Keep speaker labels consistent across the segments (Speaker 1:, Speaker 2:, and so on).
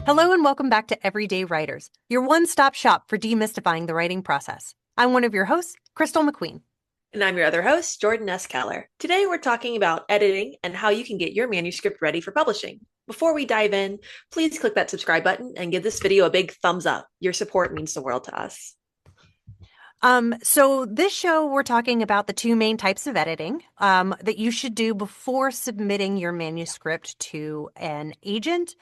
Speaker 1: Hello and welcome back to Everyday Writers, your one-stop shop for demystifying the writing process. I'm one of your hosts, Crystal McQueen.
Speaker 2: And I'm your other host, Jordan S. Keller. Today we're talking about editing and how you can get your manuscript ready for publishing. Before we dive in, please click that subscribe button and give this video a big thumbs up. Your support means the world to us.
Speaker 1: So this show, we're talking about the two main types of editing that you should do before submitting your manuscript to an agent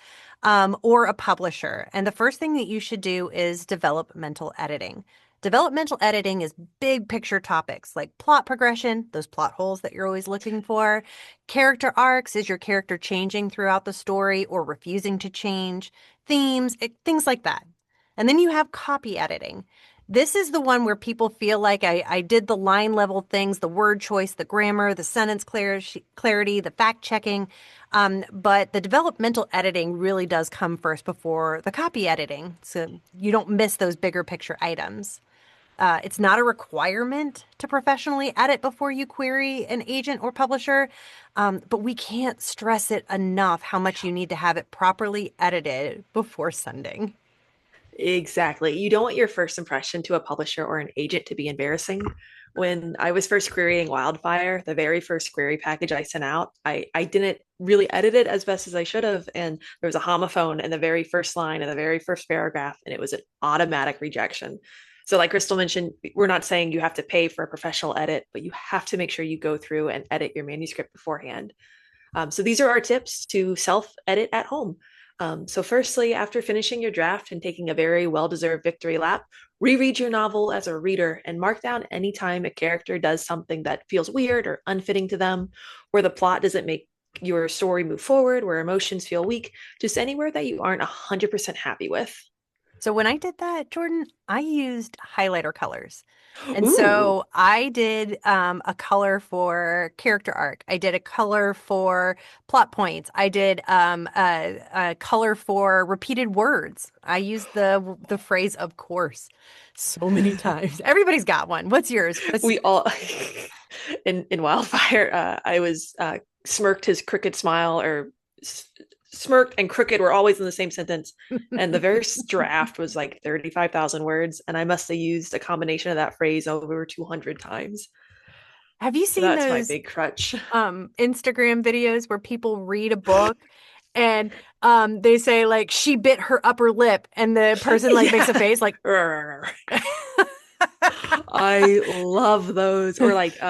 Speaker 1: or a publisher. And the first thing that you should do is developmental editing. Developmental editing is big picture topics like plot progression, those plot holes that you're always looking for. Character arcs, is your character changing throughout the story or refusing to change? Themes, things like that. And then you have copy editing. This is the one where people feel like I did the line level things, the word choice, the grammar, the sentence clarity, the fact checking. But the developmental editing really does come first before the copy editing. So you don't miss those bigger picture items. It's not a requirement to professionally edit before you query an agent or publisher, but we can't stress it enough how much you need to have it properly edited before sending.
Speaker 2: Exactly. You don't want your first impression to a publisher or an agent to be embarrassing. When I was first querying Wildfire, the very first query package I sent out, I didn't really edit it as best as I should have. And there was a homophone in the very first line of the very first paragraph, and it was an automatic rejection. So, like Crystal mentioned, we're not saying you have to pay for a professional edit, but you have to make sure you go through and edit your manuscript beforehand. So these are our tips to self-edit at home. So firstly, after finishing your draft and taking a very well-deserved victory lap, reread your novel as a reader and mark down any time a character does something that feels weird or unfitting to them, where the plot doesn't make your story move forward, where emotions feel weak, just anywhere that you aren't 100% happy with.
Speaker 1: So when I did that, Jordan, I used highlighter colors. And
Speaker 2: Ooh,
Speaker 1: so I did a color for character arc. I did a color for plot points. I did a color for repeated words. I used the phrase "of course" so many times. Everybody's got one. What's yours? What's
Speaker 2: we all in Wildfire. I was smirked his crooked smile, or smirked and crooked were always in the same sentence. And the very draft was like 35,000 words, and I must have used a combination of that phrase over 200 times.
Speaker 1: Have you
Speaker 2: So
Speaker 1: seen
Speaker 2: that's my
Speaker 1: those
Speaker 2: big crutch.
Speaker 1: Instagram videos where people read a book and they say like she bit her upper lip and the person like makes a
Speaker 2: Yeah.
Speaker 1: face like
Speaker 2: I love those. Or like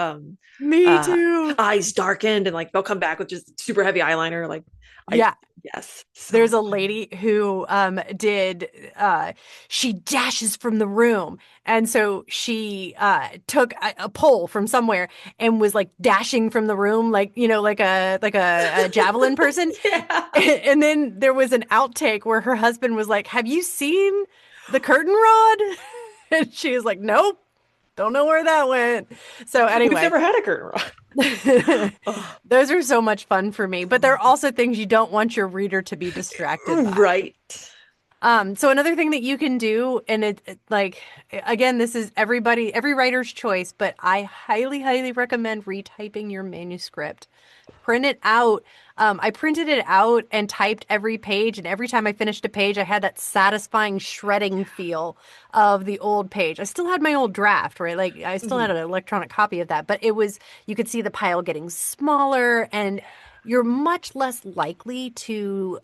Speaker 1: me too.
Speaker 2: eyes darkened, and like they'll come back with just super heavy eyeliner. Like I
Speaker 1: Yeah,
Speaker 2: yes, so
Speaker 1: there's a
Speaker 2: funny.
Speaker 1: lady who did she dashes from the room, and so she took a pole from somewhere and was like dashing from the room like like a javelin person.
Speaker 2: Yeah.
Speaker 1: And then there was an outtake where her husband was like, "Have you seen the curtain rod?" And she was like, "Nope, don't know where that went." So
Speaker 2: We've
Speaker 1: anyway,
Speaker 2: never had a curtain rod. Oh,
Speaker 1: those are so much fun for me, but they're also things you don't want your reader to be distracted by.
Speaker 2: right.
Speaker 1: So another thing that you can do, and like again, this is every writer's choice, but I highly, highly recommend retyping your manuscript. Print it out. I printed it out and typed every page, and every time I finished a page, I had that satisfying shredding feel of the old page. I still had my old draft, right? Like I still had
Speaker 2: Mhm.
Speaker 1: an electronic copy of that, but it was you could see the pile getting smaller, and you're much less likely to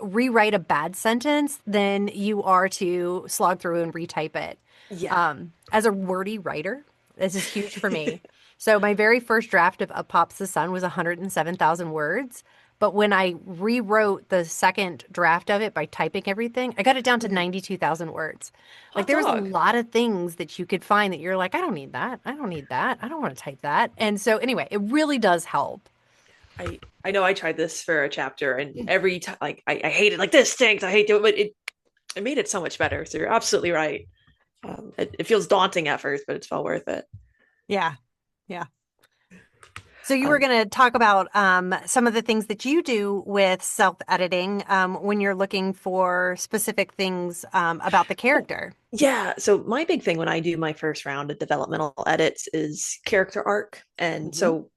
Speaker 1: rewrite a bad sentence than you are to slog through and retype it.
Speaker 2: Yeah.
Speaker 1: As a wordy writer, this is huge for me. So my very first draft of Up Pops the Sun was 107,000 words. But when I rewrote the second draft of it by typing everything, I got it down to
Speaker 2: Mhm.
Speaker 1: 92,000 words. Like
Speaker 2: Hot
Speaker 1: there was a
Speaker 2: dog.
Speaker 1: lot of things that you could find that you're like, I don't need that. I don't need that. I don't want to type that. And so anyway, it really does help.
Speaker 2: I know I tried this for a chapter, and every time like I hate it, like this stinks, I hate it, but it made it so much better. So you're absolutely right. It feels daunting at first, but it's well worth it.
Speaker 1: Yeah. Yeah. So you were
Speaker 2: Um,
Speaker 1: going to talk about some of the things that you do with self-editing when you're looking for specific things about the
Speaker 2: oh,
Speaker 1: character.
Speaker 2: yeah. So my big thing when I do my first round of developmental edits is character arc. And
Speaker 1: Hmm.
Speaker 2: so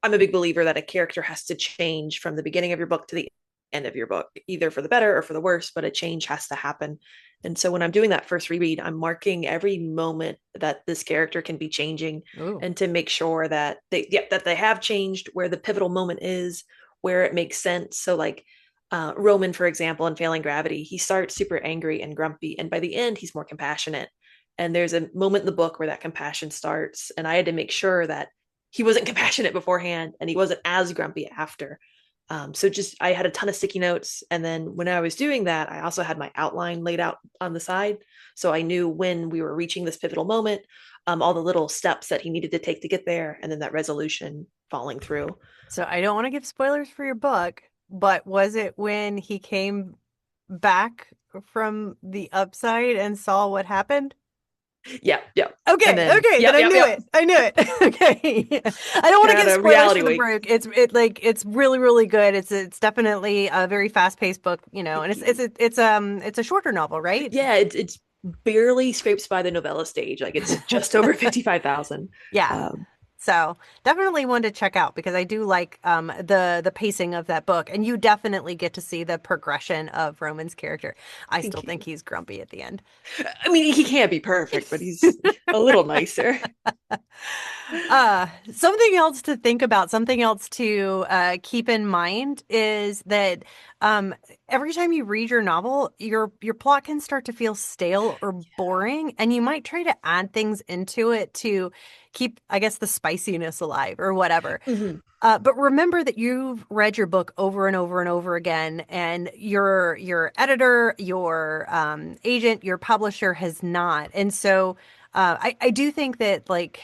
Speaker 2: I'm a big believer that a character has to change from the beginning of your book to the end of your book, either for the better or for the worse, but a change has to happen. And so when I'm doing that first reread, I'm marking every moment that this character can be changing,
Speaker 1: Ooh.
Speaker 2: and to make sure that they have changed, where the pivotal moment is, where it makes sense. So like Roman, for example, in Failing Gravity, he starts super angry and grumpy, and by the end, he's more compassionate. And there's a moment in the book where that compassion starts, and I had to make sure that he wasn't compassionate beforehand and he wasn't as grumpy after. So just I had a ton of sticky notes, and then when I was doing that, I also had my outline laid out on the side, so I knew when we were reaching this pivotal moment, all the little steps that he needed to take to get there, and then that resolution falling through.
Speaker 1: So I don't want to give spoilers for your book, but was it when he came back from the upside and saw what happened?
Speaker 2: Yep, yep. And
Speaker 1: Okay,
Speaker 2: then
Speaker 1: okay, then
Speaker 2: yep,
Speaker 1: I
Speaker 2: yep,
Speaker 1: knew
Speaker 2: yep.
Speaker 1: it. I knew it. Okay. I don't want to
Speaker 2: Had
Speaker 1: give
Speaker 2: a
Speaker 1: spoilers
Speaker 2: reality
Speaker 1: for the
Speaker 2: wake.
Speaker 1: book. It's really really good. It's definitely a very fast-paced book, you know, and
Speaker 2: Thank you.
Speaker 1: it's a shorter novel, right?
Speaker 2: Yeah, it's barely scrapes by the novella stage. Like it's just over 55,000.
Speaker 1: Yeah.
Speaker 2: Um,
Speaker 1: So definitely one to check out because I do like the pacing of that book, and you definitely get to see the progression of Roman's character. I still
Speaker 2: thank
Speaker 1: think
Speaker 2: you.
Speaker 1: he's grumpy at the end.
Speaker 2: I mean, he can't be perfect, but he's a little nicer.
Speaker 1: Something else to think about, something else to keep in mind is that um, every time you read your novel, your plot can start to feel stale or boring, and you might try to add things into it to keep, I guess, the spiciness alive or whatever.
Speaker 2: Mhm.
Speaker 1: But remember that you've read your book over and over and over again, and your editor, your agent, your publisher has not. And so I do think that like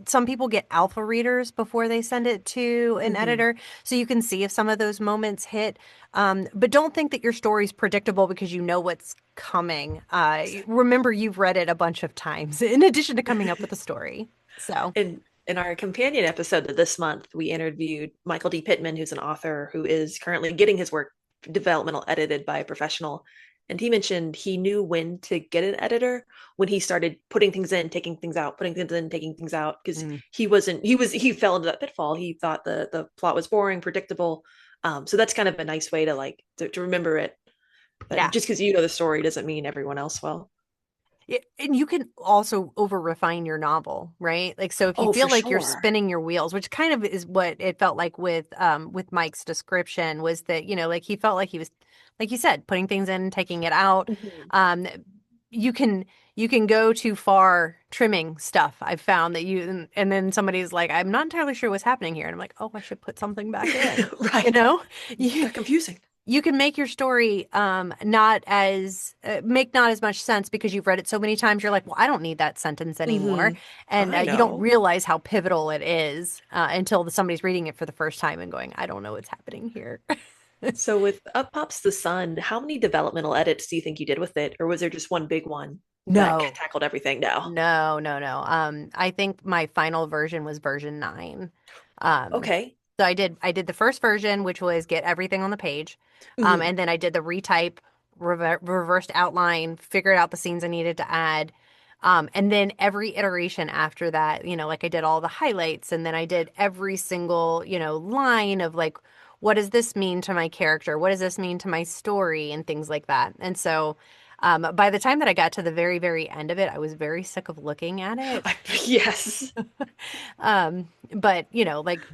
Speaker 1: some people get alpha readers before they send it to an
Speaker 2: Mhm.
Speaker 1: editor, so you can see if some of those moments hit. But don't think that your story's predictable because you know what's coming. Remember, you've read it a bunch of times in addition to coming up with a story. So,
Speaker 2: In our companion episode this month, we interviewed Michael D. Pittman, who's an author who is currently getting his work developmental edited by a professional. And he mentioned he knew when to get an editor when he started putting things in, taking things out, putting things in, taking things out, because
Speaker 1: mm,
Speaker 2: he fell into that pitfall. He thought the plot was boring, predictable. So that's kind of a nice way to like to remember it. That
Speaker 1: yeah.
Speaker 2: just because you know the story doesn't mean everyone else will.
Speaker 1: And you can also over refine your novel, right? Like, so if you
Speaker 2: Oh, for
Speaker 1: feel like you're
Speaker 2: sure.
Speaker 1: spinning your wheels, which kind of is what it felt like with Mike's description, was that, you know, like he felt like he was, like you said, putting things in, taking it out.
Speaker 2: Mhm.
Speaker 1: Um, you can you can go too far trimming stuff. I've found that and then somebody's like, I'm not entirely sure what's happening here. And I'm like, oh, I should put something back in. You
Speaker 2: Right.
Speaker 1: know? You
Speaker 2: Got confusing.
Speaker 1: you can make your story not as make not as much sense because you've read it so many times. You're like, well, I don't need that sentence anymore,
Speaker 2: Hmm.
Speaker 1: and
Speaker 2: I
Speaker 1: you don't
Speaker 2: know.
Speaker 1: realize how pivotal it is until somebody's reading it for the first time and going, I don't know what's happening here.
Speaker 2: So with Up Pops the Sun, how many developmental edits do you think you did with it? Or was there just one big one that
Speaker 1: No,
Speaker 2: tackled everything? No.
Speaker 1: no. I think my final version was version 9. Um,
Speaker 2: Okay.
Speaker 1: so I did the first version, which was get everything on the page,
Speaker 2: Hmm.
Speaker 1: and then I did the retype, reversed outline, figured out the scenes I needed to add. And then every iteration after that, you know, like I did all the highlights and then I did every single, you know, line of like, what does this mean to my character? What does this mean to my story? And things like that. And so by the time that I got to the very, very end of it, I was very sick of looking at it.
Speaker 2: Yes.
Speaker 1: But, you know, like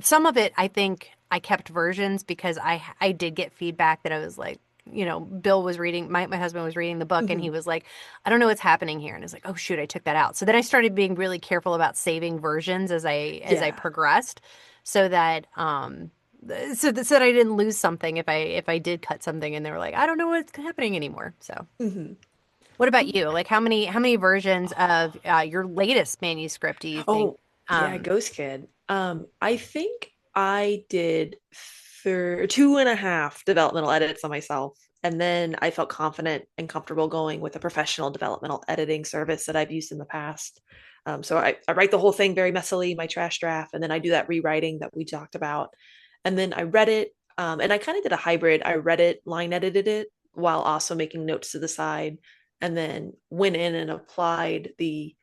Speaker 1: some of it, I think I kept versions because I did get feedback that I was like, you know, Bill was reading, my husband was reading the book and he
Speaker 2: Hmm.
Speaker 1: was like, I don't know what's happening here. And I was like, oh shoot, I took that out. So then I started being really careful about saving versions as I
Speaker 2: Yeah.
Speaker 1: progressed so that so that I didn't lose something if I did cut something and they were like, I don't know what's happening anymore. So
Speaker 2: Hmm.
Speaker 1: what about you? Like how many versions of your latest manuscript do you think?
Speaker 2: Oh, yeah,
Speaker 1: Um,
Speaker 2: Ghost Kid. I think I did two and a half developmental edits on myself. And then I felt confident and comfortable going with a professional developmental editing service that I've used in the past. So I write the whole thing very messily, my trash draft, and then I do that rewriting that we talked about. And then I read it, and I kind of did a hybrid. I read it, line edited it, while also making notes to the side, and then went in and applied the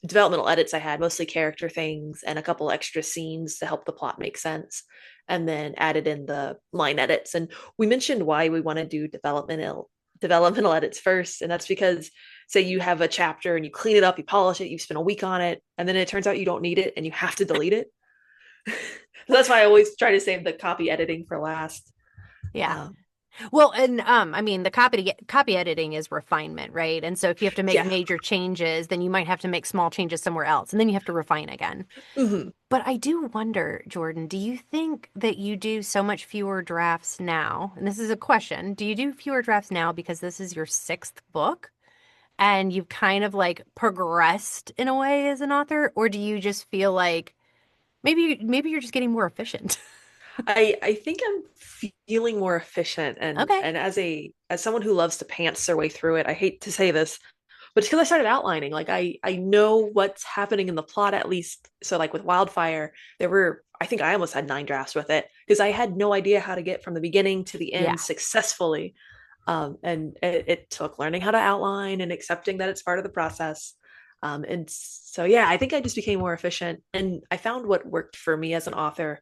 Speaker 2: developmental edits I had, mostly character things and a couple extra scenes to help the plot make sense. and then added in the line edits. And we mentioned why we want to do developmental edits first, and that's because say you have a chapter and you clean it up, you polish it, you spend a week on it, and then it turns out you don't need it and you have to delete it. So that's why I always try to save the copy editing for last.
Speaker 1: Yeah.
Speaker 2: Um,
Speaker 1: Well, and I mean, the copy editing is refinement, right? And so if you have to make
Speaker 2: yeah.
Speaker 1: major changes, then you might have to make small changes somewhere else, and then you have to refine again.
Speaker 2: Mhm.
Speaker 1: But I do wonder, Jordan, do you think that you do so much fewer drafts now? And this is a question. Do you do fewer drafts now because this is your sixth book and you've kind of like progressed in a way as an author, or do you just feel like maybe you're just getting more efficient?
Speaker 2: I think I'm feeling more efficient,
Speaker 1: Okay.
Speaker 2: and as someone who loves to pants their way through it, I hate to say this, but it's because I started outlining. Like I know what's happening in the plot at least. So like with Wildfire, there were I think I almost had 9 drafts with it because I had no idea how to get from the beginning to the
Speaker 1: Yeah.
Speaker 2: end successfully. And it took learning how to outline and accepting that it's part of the process. And so yeah, I think I just became more efficient, and I found what worked for me as an author.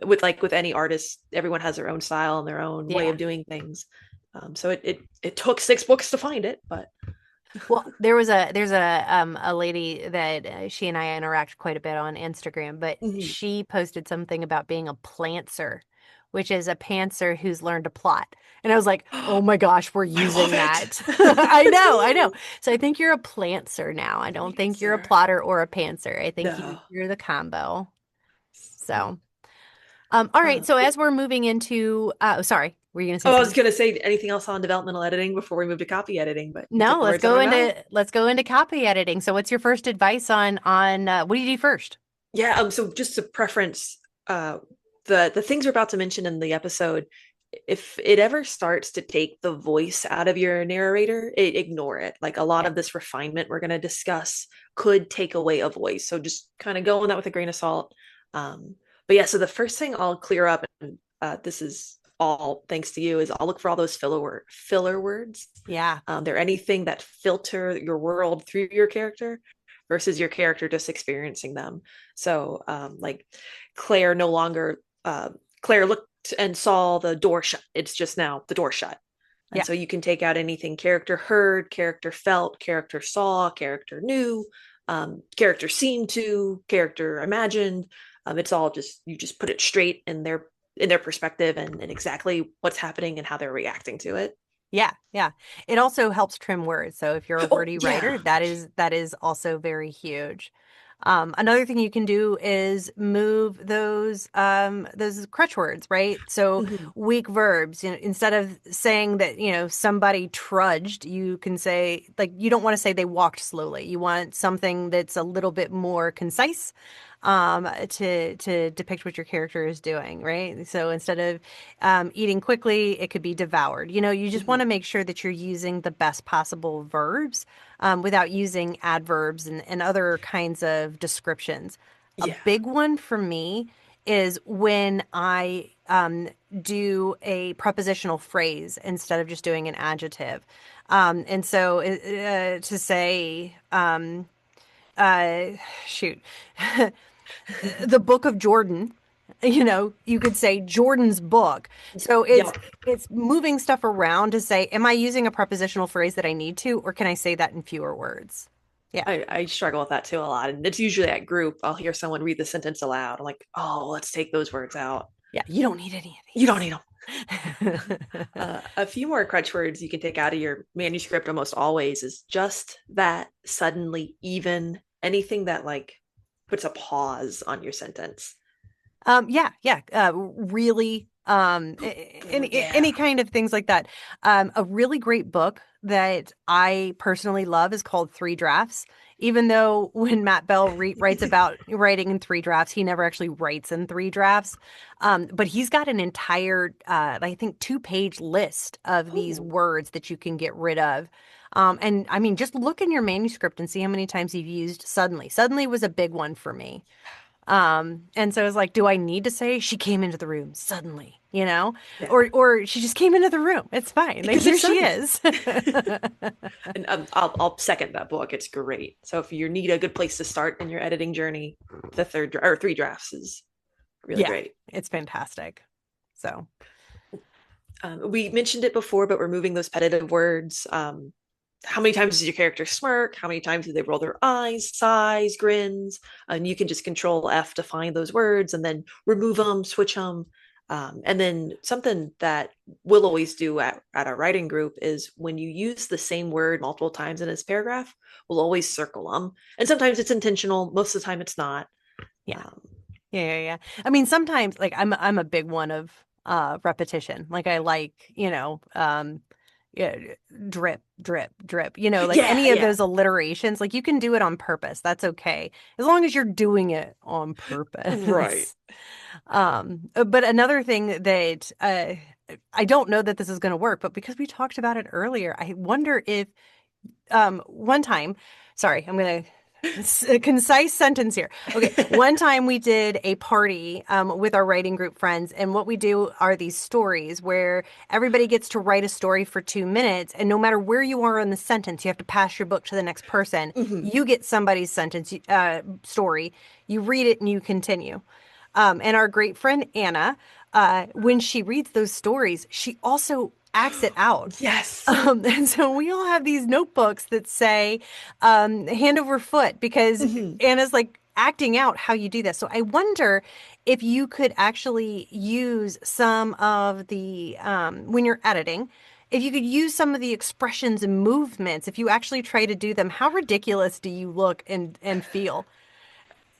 Speaker 2: With any artist, everyone has their own style and their own way
Speaker 1: Yeah.
Speaker 2: of doing things. So it took 6 books to find it, but
Speaker 1: Well, there's a lady that she and I interact quite a bit on Instagram, but
Speaker 2: mhm.
Speaker 1: she posted something about being a plantser, which is a pantser who's learned to plot. And I was like, "Oh my gosh, we're
Speaker 2: I love
Speaker 1: using
Speaker 2: it.
Speaker 1: that." I know, I know. So I think you're a plantser now. I don't think you're a
Speaker 2: Plancer.
Speaker 1: plotter or a pantser. I think
Speaker 2: No.
Speaker 1: you're the combo.
Speaker 2: Mm.
Speaker 1: So, all right.
Speaker 2: Uh,
Speaker 1: So as we're moving into, sorry, were you gonna say
Speaker 2: oh, I was
Speaker 1: something?
Speaker 2: gonna say anything else on developmental editing before we move to copy editing, but you took
Speaker 1: No,
Speaker 2: the words out of my mouth.
Speaker 1: let's go into copy editing. So what's your first advice on what do you do first?
Speaker 2: Yeah, so just to preference uh the things we're about to mention in the episode, if it ever starts to take the voice out of your narrator, ignore it. Like a lot
Speaker 1: Yeah.
Speaker 2: of this refinement we're going to discuss could take away a voice. So just kind of go on that with a grain of salt. But yeah, so the first thing I'll clear up, and this is all thanks to you, is I'll look for all those filler words.
Speaker 1: Yeah.
Speaker 2: They're anything that filter your world through your character versus your character just experiencing them. So, like Claire no longer, Claire looked and saw the door shut. It's just now the door shut. And
Speaker 1: Yeah.
Speaker 2: so you can take out anything character heard, character felt, character saw, character knew, character seemed to, character imagined. It's all just, you just put it straight in their perspective, and exactly what's happening and how they're reacting to it.
Speaker 1: Yeah. Yeah. It also helps trim words. So if you're a
Speaker 2: Oh
Speaker 1: wordy
Speaker 2: yeah.
Speaker 1: writer, that is also very huge. Another thing you can do is move those crutch words, right? So
Speaker 2: Mhm.
Speaker 1: weak verbs, instead of saying that, somebody trudged, you can say like you don't want to say they walked slowly. You want something that's a little bit more concise to depict what your character is doing, right? So instead of eating quickly, it could be devoured. You just want
Speaker 2: Mhm.
Speaker 1: to make sure that you're using the best possible verbs without using adverbs and other kinds of descriptions. A
Speaker 2: Yeah.
Speaker 1: big one for me is when I do a prepositional phrase instead of just doing an adjective. And so to say, uh, shoot, the book of Jordan, you could say Jordan's book. So it's
Speaker 2: Yep.
Speaker 1: it's moving stuff around to say, am I using a prepositional phrase that I need to, or can I say that in fewer words? Yeah.
Speaker 2: I struggle with that too a lot. And it's usually at group. I'll hear someone read the sentence aloud. I'm like, oh, let's take those words out.
Speaker 1: Yeah, you don't need any
Speaker 2: You don't need them.
Speaker 1: of these.
Speaker 2: A few more crutch words you can take out of your manuscript almost always is just that, suddenly, even, anything that like puts a pause on your sentence.
Speaker 1: Yeah, yeah, really,
Speaker 2: Oh,
Speaker 1: any
Speaker 2: yeah.
Speaker 1: kind of things like that. A really great book that I personally love is called Three Drafts. Even though when Matt Bell writes about writing in three drafts, he never actually writes in three drafts. But he's got an entire, I think, 2-page list of these
Speaker 2: Oh,
Speaker 1: words that you can get rid of. And I mean, just look in your manuscript and see how many times you've used suddenly. Suddenly was a big one for me. And so I was like, do I need to say she came into the room suddenly,
Speaker 2: yeah.
Speaker 1: or she just came into the room. It's fine. Like
Speaker 2: Because
Speaker 1: here
Speaker 2: it's
Speaker 1: she
Speaker 2: sudden.
Speaker 1: is.
Speaker 2: And I'll second that book. It's great. So if you need a good place to start in your editing journey, the third or 3 drafts is Really
Speaker 1: Yeah,
Speaker 2: great.
Speaker 1: it's fantastic. So,
Speaker 2: We mentioned it before, but removing those repetitive words. How many times does your character smirk? How many times do they roll their eyes, sighs, grins? And you can just control F to find those words and then remove them, switch them. And then something that we'll always do at our writing group is when you use the same word multiple times in this paragraph, we'll always circle them. And sometimes it's intentional, most of the time it's not.
Speaker 1: yeah.
Speaker 2: Um,
Speaker 1: Yeah. I mean, sometimes like I'm a big one of repetition. Like I like, yeah, drip, drip, drip. Like
Speaker 2: yeah,
Speaker 1: any of
Speaker 2: yeah.
Speaker 1: those alliterations, like you can do it on purpose. That's okay. As long as you're doing it on
Speaker 2: Right.
Speaker 1: purpose. But another thing that I don't know that this is going to work, but because we talked about it earlier, I wonder if one time, sorry, I'm gonna a concise sentence here. Okay, one time we did a party with our writing group friends, and what we do are these stories where everybody gets to write a story for 2 minutes, and no matter where you are in the sentence, you have to pass your book to the next person.
Speaker 2: Mhm.
Speaker 1: You get somebody's sentence story, you read it, and you continue. And our great friend Anna, when she reads those stories, she also acts it out.
Speaker 2: Yes.
Speaker 1: And so we all have these notebooks that say hand over foot because
Speaker 2: Mhm.
Speaker 1: Anna's like acting out how you do this. So I wonder if you could actually use some of the, when you're editing, if you could use some of the expressions and movements, if you actually try to do them, how ridiculous do you look and feel?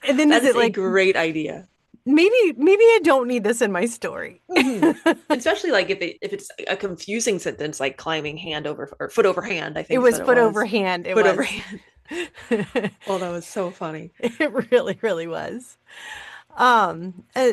Speaker 1: And then
Speaker 2: That
Speaker 1: is
Speaker 2: is
Speaker 1: it
Speaker 2: a
Speaker 1: like,
Speaker 2: great idea.
Speaker 1: maybe I don't need this in my story?
Speaker 2: Hmm. Especially like if it's a confusing sentence like climbing hand over or foot over hand, I
Speaker 1: It
Speaker 2: think is
Speaker 1: was
Speaker 2: what it
Speaker 1: foot over
Speaker 2: was.
Speaker 1: hand. It
Speaker 2: Foot over
Speaker 1: was.
Speaker 2: hand. Oh, that was so funny.
Speaker 1: It really, really was. Um, uh,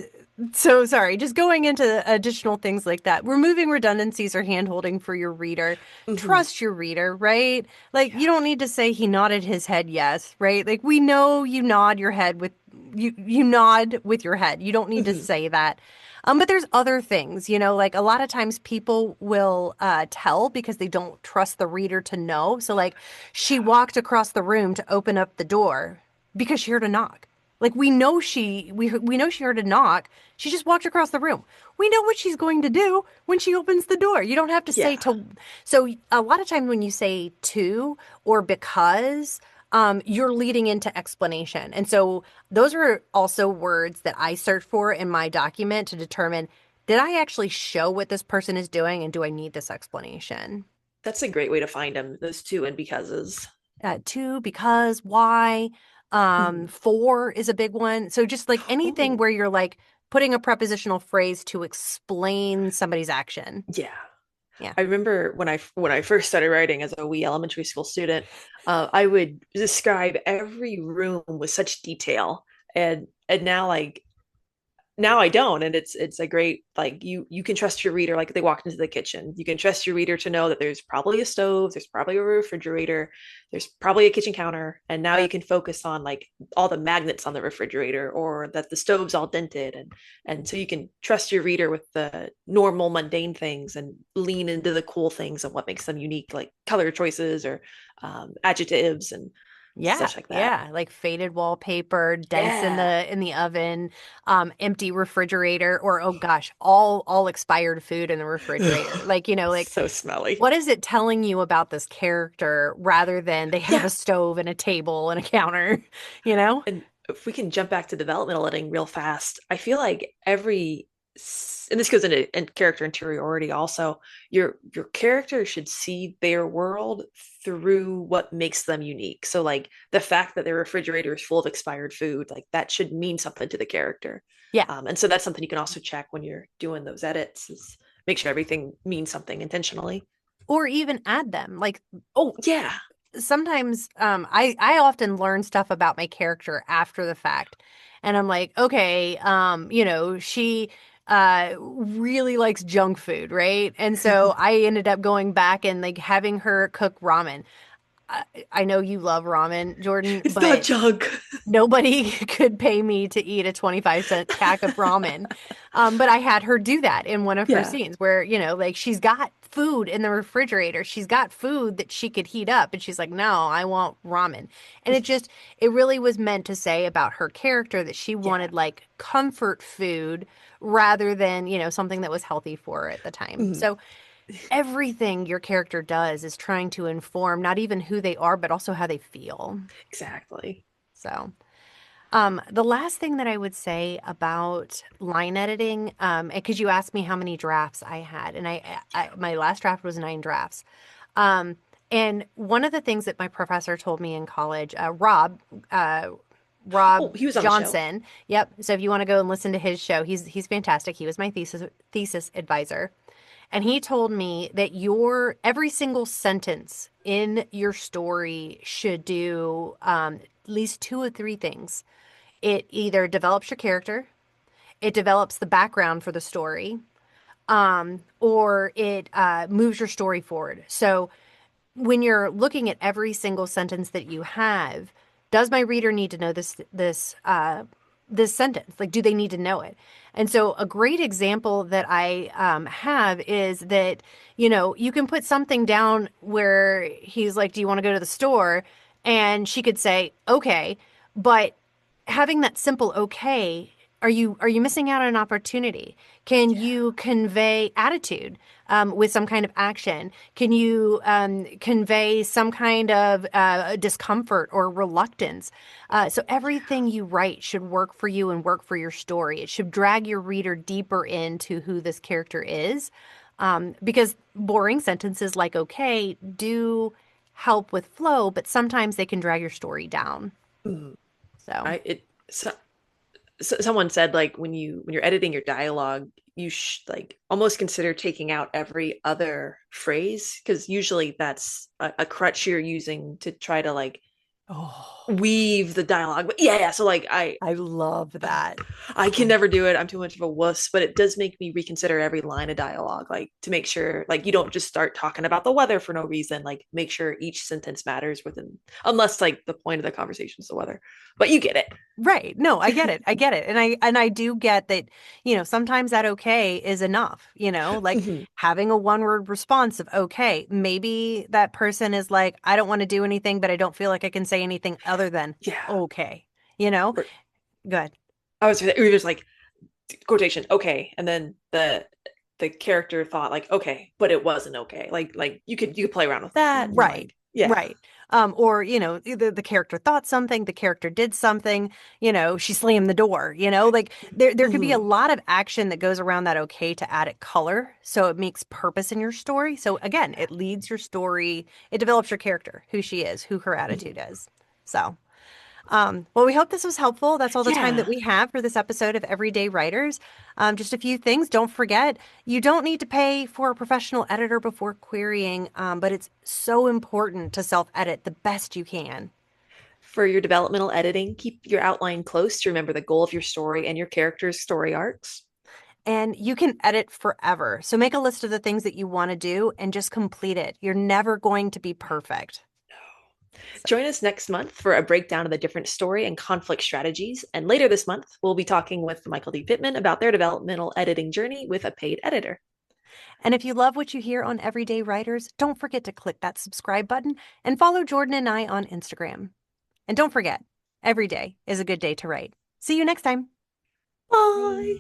Speaker 1: so sorry, just going into additional things like that. Removing redundancies or handholding for your reader.
Speaker 2: Hmm.
Speaker 1: Trust your reader, right? Like you
Speaker 2: Yeah.
Speaker 1: don't need to say he nodded his head yes, right? Like we know you nod your head with you nod with your head. You don't need to
Speaker 2: Hmm.
Speaker 1: say that. But there's other things, like a lot of times people will tell because they don't trust the reader to know. So like she
Speaker 2: Yeah.
Speaker 1: walked across the room to open up the door because she heard a knock. Like we know she heard a knock. She just walked across the room. We know what she's going to do when she opens the door. You don't have to say
Speaker 2: Yeah.
Speaker 1: to. So a lot of times when you say to or because, you're leading into explanation. And so those are also words that I search for in my document to determine, did I actually show what this person is doing and do I need this explanation?
Speaker 2: That's a great way to find them, those two and becauses.
Speaker 1: To, because, why,
Speaker 2: Hmm.
Speaker 1: for is a big one. So just like anything
Speaker 2: Oh,
Speaker 1: where you're like putting a prepositional phrase to explain somebody's action.
Speaker 2: yeah.
Speaker 1: Yeah.
Speaker 2: I remember when I first started writing as a wee elementary school student, I would describe every room with such detail, and now I don't, and it's a great like you can trust your reader like they walked into the kitchen. You can trust your reader to know that there's probably a stove, there's probably a refrigerator, there's probably a kitchen counter, and now you can focus on like all the magnets on the refrigerator or that the stove's all dented, and so you can trust your reader with the normal mundane things and lean into the cool things and what makes them unique, like color choices or adjectives and
Speaker 1: Yeah,
Speaker 2: such like that.
Speaker 1: yeah, like faded wallpaper, dents in
Speaker 2: Yeah.
Speaker 1: the oven, empty refrigerator, or oh gosh, all expired food in the refrigerator. Like, like
Speaker 2: So smelly.
Speaker 1: what is it telling you about this character rather than they have
Speaker 2: Yeah.
Speaker 1: a stove and a table and a counter, you know?
Speaker 2: And if we can jump back to developmental editing real fast, I feel like and this goes into character interiority also, your character should see their world through what makes them unique. So like the fact that their refrigerator is full of expired food, like that should mean something to the character.
Speaker 1: Yeah.
Speaker 2: And so that's something you can also check when you're doing those edits is make sure everything means something intentionally.
Speaker 1: Or even add them. Like, oh,
Speaker 2: Yeah.
Speaker 1: sometimes I often learn stuff about my character after the fact. And I'm like, okay, she really likes junk food, right? And so I ended up going back and like having her cook ramen. I know you love ramen, Jordan,
Speaker 2: It's not
Speaker 1: but
Speaker 2: junk.
Speaker 1: nobody could pay me to eat a 25-cent pack of ramen. But I had her do that in one of her
Speaker 2: Yeah.
Speaker 1: scenes where, like she's got food in the refrigerator. She's got food that she could heat up. And she's like, no, I want ramen. And it really was meant to say about her character that she
Speaker 2: Yeah.
Speaker 1: wanted like comfort food rather than, something that was healthy for her at the time.
Speaker 2: Mhm.
Speaker 1: So everything your character does is trying to inform not even who they are, but also how they feel.
Speaker 2: Exactly.
Speaker 1: So. The last thing that I would say about line editing, because you asked me how many drafts I had, and my last draft was 9 drafts. Um, and one of the things that my professor told me in college, uh,
Speaker 2: Oh,
Speaker 1: Rob
Speaker 2: he was on the show.
Speaker 1: Johnson. Yep. So if you want to go and listen to his show, he's fantastic. He was my thesis advisor, and he told me that your every single sentence in your story should do at least 2 or 3 things. It either develops your character, it develops the background for the story, or it moves your story forward. So when you're looking at every single sentence that you have, does my reader need to know this sentence? Like, do they need to know it? And so, a great example that I have is that you can put something down where he's like, "Do you want to go to the store?" And she could say, "Okay," but having that simple "okay." Are you missing out on an opportunity? Can
Speaker 2: Yeah.
Speaker 1: you convey attitude with some kind of action? Can you convey some kind of discomfort or reluctance? So everything you write should work for you and work for your story. It should drag your reader deeper into who this character is, because boring sentences like "okay" do help with flow, but sometimes they can drag your story down.
Speaker 2: Mhm.
Speaker 1: So.
Speaker 2: I it so, someone said like when you're editing your dialogue, you like almost consider taking out every other phrase because usually that's a crutch you're using to try to like
Speaker 1: Oh,
Speaker 2: weave the dialogue. But yeah, so like
Speaker 1: I love that.
Speaker 2: I can never do it. I'm too much of a wuss, but it does make me reconsider every line of dialogue, like to make sure, like you don't just start talking about the weather for no reason. Like make sure each sentence matters within, unless like the point of the conversation is the weather. But you get
Speaker 1: Right. No, I get
Speaker 2: it.
Speaker 1: it. I get it. And I do get that, sometimes that "okay" is enough, like
Speaker 2: Mhm.
Speaker 1: having a one-word response of "okay." Maybe that person is like, I don't want to do anything, but I don't feel like I can say anything other than
Speaker 2: Yeah.
Speaker 1: "okay." You know?
Speaker 2: Or
Speaker 1: Good.
Speaker 2: I was we just like quotation okay, and then the character thought like okay, but it wasn't okay. Like you could play around with that and
Speaker 1: Right.
Speaker 2: like yeah.
Speaker 1: Right. Or, either the character thought something, the character did something, she slammed the door, like there could be a
Speaker 2: Mhm.
Speaker 1: lot of action that goes around that "okay" to add it color. So it makes purpose in your story. So again, it leads your story, it develops your character, who she is, who her
Speaker 2: Mhm.
Speaker 1: attitude is. So. Well, we hope this was helpful. That's all the time that
Speaker 2: Yeah.
Speaker 1: we have for this episode of Everyday Writers. Just a few things. Don't forget, you don't need to pay for a professional editor before querying, but it's so important to self-edit the best you can.
Speaker 2: For your developmental editing, keep your outline close to remember the goal of your story and your character's story arcs.
Speaker 1: And you can edit forever. So make a list of the things that you want to do and just complete it. You're never going to be perfect. So.
Speaker 2: Join us next month for a breakdown of the different story and conflict strategies. And later this month, we'll be talking with Michael D. Pittman about their developmental editing journey with a paid editor.
Speaker 1: And if you love what you hear on Everyday Writers, don't forget to click that subscribe button and follow Jordan and I on Instagram. And don't forget, every day is a good day to write. See you next time.
Speaker 2: Bye.